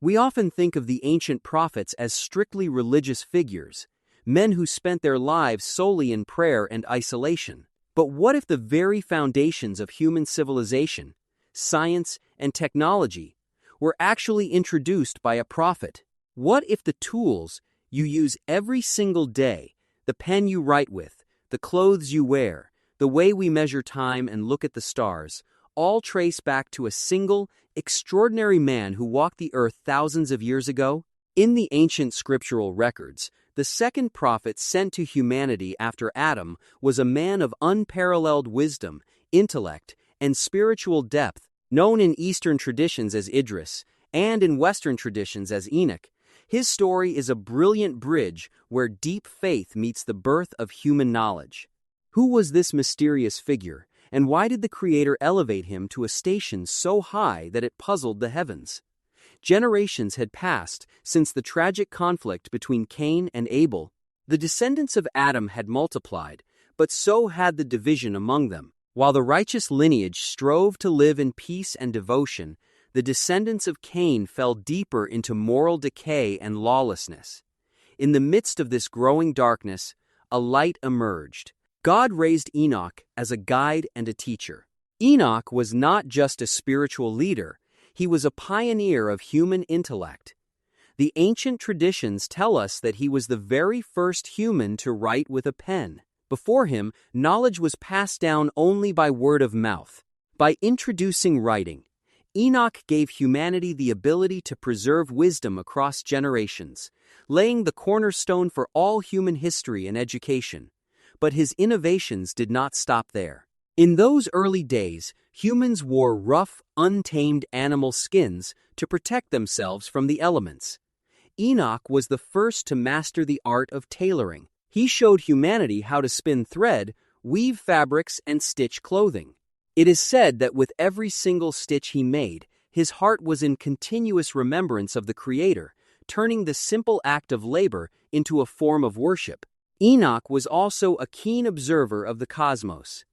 We often think of the ancient prophets as strictly religious figures, men who spent their lives solely in prayer and isolation. But what if the very foundations of human civilization, science, and technology were actually introduced by a prophet? What if the tools you use every single day, the pen you write with, the clothes you wear, the way we measure time and look at the stars, all trace back to a single, extraordinary man who walked the earth thousands of years ago? In the ancient scriptural records, the second prophet sent to humanity after Adam was a man of unparalleled wisdom, intellect, and spiritual depth, known in Eastern traditions as Idris and in Western traditions as Enoch. His story is a brilliant bridge where deep faith meets the birth of human knowledge. Who was this mysterious figure, and why did the Creator elevate him to a station so high that it puzzled the heavens? Generations had passed since the tragic conflict between Cain and Abel. The descendants of Adam had multiplied, but so had the division among them. While the righteous lineage strove to live in peace and devotion, the descendants of Cain fell deeper into moral decay and lawlessness. In the midst of this growing darkness, a light emerged. God raised Enoch as a guide and a teacher. Enoch was not just a spiritual leader, he was a pioneer of human intellect. The ancient traditions tell us that he was the very first human to write with a pen. Before him, knowledge was passed down only by word of mouth. By introducing writing, Enoch gave humanity the ability to preserve wisdom across generations, laying the cornerstone for all human history and education. But his innovations did not stop there. In those early days, humans wore rough, untamed animal skins to protect themselves from the elements. Enoch was the first to master the art of tailoring. He showed humanity how to spin thread, weave fabrics, and stitch clothing. It is said that with every single stitch he made, his heart was in continuous remembrance of the Creator, turning the simple act of labor into a form of worship. Enoch was also a keen observer of the cosmos.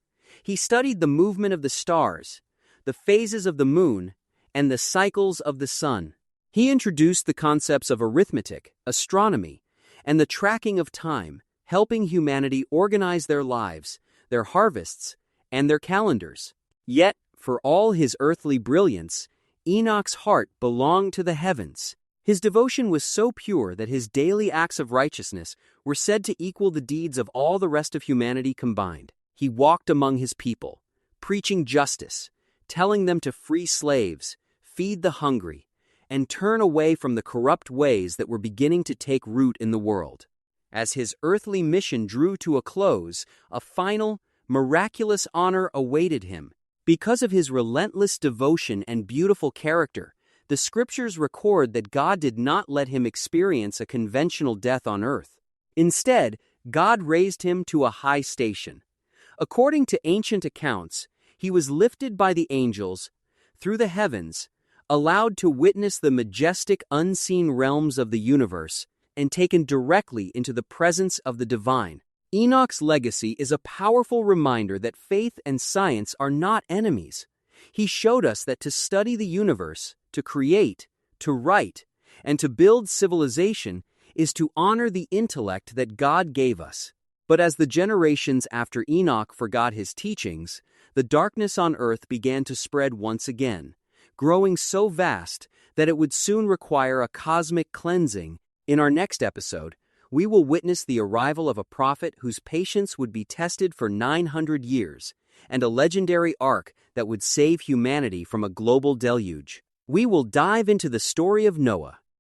He studied the movement of the stars, the phases of the moon, and the cycles of the sun. He introduced the concepts of arithmetic, astronomy, and the tracking of time, helping humanity organize their lives, their harvests, and their calendars. Yet, for all his earthly brilliance, Enoch's heart belonged to the heavens. His devotion was so pure that his daily acts of righteousness were said to equal the deeds of all the rest of humanity combined. He walked among his people, preaching justice, telling them to free slaves, feed the hungry, and turn away from the corrupt ways that were beginning to take root in the world. As his earthly mission drew to a close, a final, miraculous honor awaited him. Because of his relentless devotion and beautiful character, the scriptures record that God did not let him experience a conventional death on earth. Instead, God raised him to a high station. According to ancient accounts, he was lifted by the angels through the heavens, allowed to witness the majestic unseen realms of the universe, and taken directly into the presence of the divine. Enoch's legacy is a powerful reminder that faith and science are not enemies. He showed us that to study the universe, to create, to write, and to build civilization is to honor the intellect that God gave us. But as the generations after Enoch forgot his teachings, the darkness on earth began to spread once again, growing so vast that it would soon require a cosmic cleansing. In our next episode, we will witness the arrival of a prophet whose patience would be tested for 900 years, and a legendary ark that would save humanity from a global deluge. We will dive into the story of Noah,